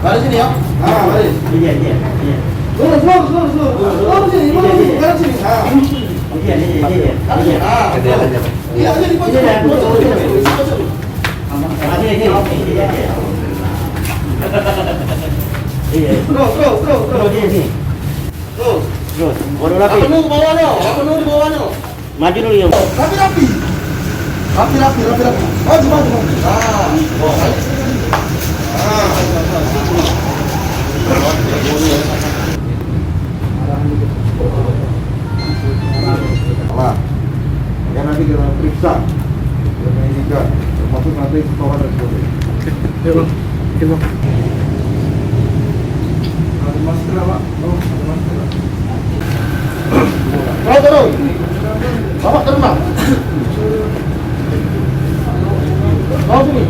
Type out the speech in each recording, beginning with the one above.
Baris sini ya. Baris. Iya. Lurus sini, baris sini. Iya, di pojok. Terus. Bodoh lagi. Apa nunggu bawahnya? Di bawahnya? Maju dulu ya. Rapi. Maju. Salah. Ya nanti kita periksa. Kita termasuk nanti setoran dan sebagainya. Yuk, Bang. Ada masker, Pak? Oh, ada masker. Turun. Bapak turun, Bang. Bawa sini.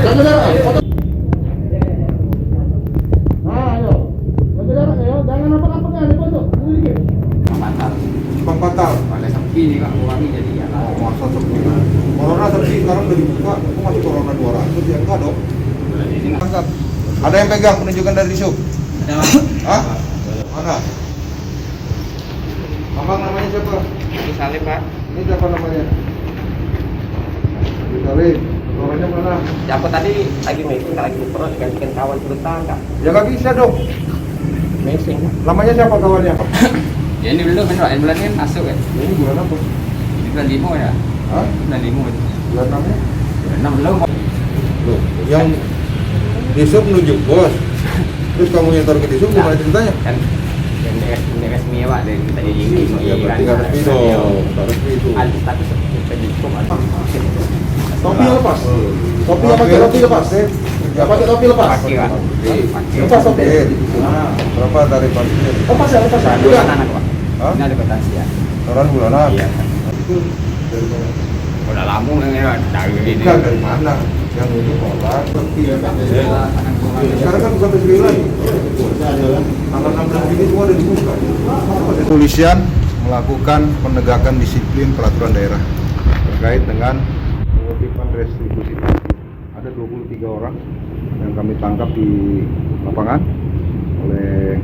Jaga jarak. Ayo. Jaga jarak ya. Jangan apa-apa di pojok. Bang Fatal. Ada sepi nih Kak, kurangi jadi ya. Oh, masa sepi. Corona sepi, sekarang udah dibuka. Aku masih corona 200 ya enggak dong? Tangkap. Ada yang pegang penunjukan dari Disub? Hah? Mana? Abang namanya siapa? Ini Salim Pak. Ini siapa namanya? Salim. Orangnya mana? Ya aku tadi lagi meeting, lagi perut gantikan kawan sebentar Kak. Ya nggak bisa dong. Meeting. Namanya siapa kawannya? Ya ini belum bener, bulan ini masuk ya. Ini bulan apa? Ini bulan 5 ya. Hah? Bulan 5 itu. Bulan apa? Bulan 6 belum. Loh, yang Disub nunjuk bos. Terus kamu nyetor ke Disub gimana ceritanya? Kan ini resmi ya Pak, dari kita jadi Ya berarti nggak resmi dong. Nggak resmi itu. Tapi seperti itu Topi lepas. Topi yang pakai topi lepas. Ya pakai topi lepas. Pakai Pak. Lepas topi. Berapa tarif parkir? Lepas ya, lepas. Bulanan aku Pak. Hah? Ini ada kwitansi ya. Setoran bulanan? Iya. Itu dari mana? Udah lama ini dari ini. Bukan dari mana? Yang nunjuk orang. Sekarang kan bukan PSBB lagi. Tanggal 16 Juni semua udah dibuka. Kepolisian melakukan penegakan disiplin peraturan daerah terkait dengan penertiban restribusi. Ada 23 orang yang kami tangkap di lapangan oleh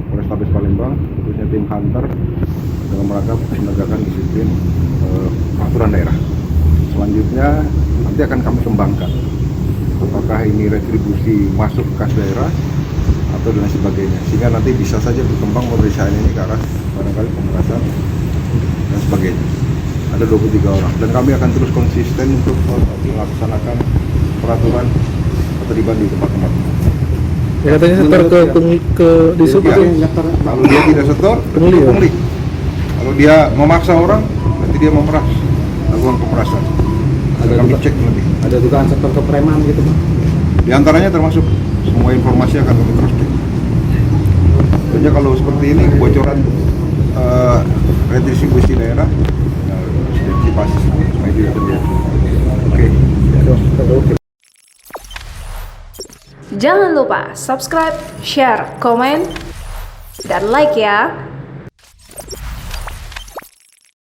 Polrestabes Palembang, khususnya tim Hunter dalam rangka penegakan disiplin peraturan daerah. Selanjutnya nanti akan kami kembangkan apakah ini retribusi masuk kas daerah atau dan sebagainya, sehingga nanti bisa saja berkembang pemeriksaan ini ke arah barangkali pemerasan dan sebagainya. Ada 23 orang dan kami akan terus konsisten untuk melaksanakan peraturan keterlibatan di tempat-tempat. Ya katanya setor ke Disub Ya, itu. kalau dia tidak setor, Pungli ya? pungli. Kalau dia memaksa orang, berarti dia memeras, lakukan pemerasan. Ada kami cek lebih. Ada dugaan sektor kepreman gitu Pak. Di antaranya termasuk semua informasi akan kami cross check. Tentunya kalau seperti ini kebocoran redistribusi daerah, antisipasi supaya tidak terjadi. Oke. Jangan lupa subscribe, share, komen, dan like ya.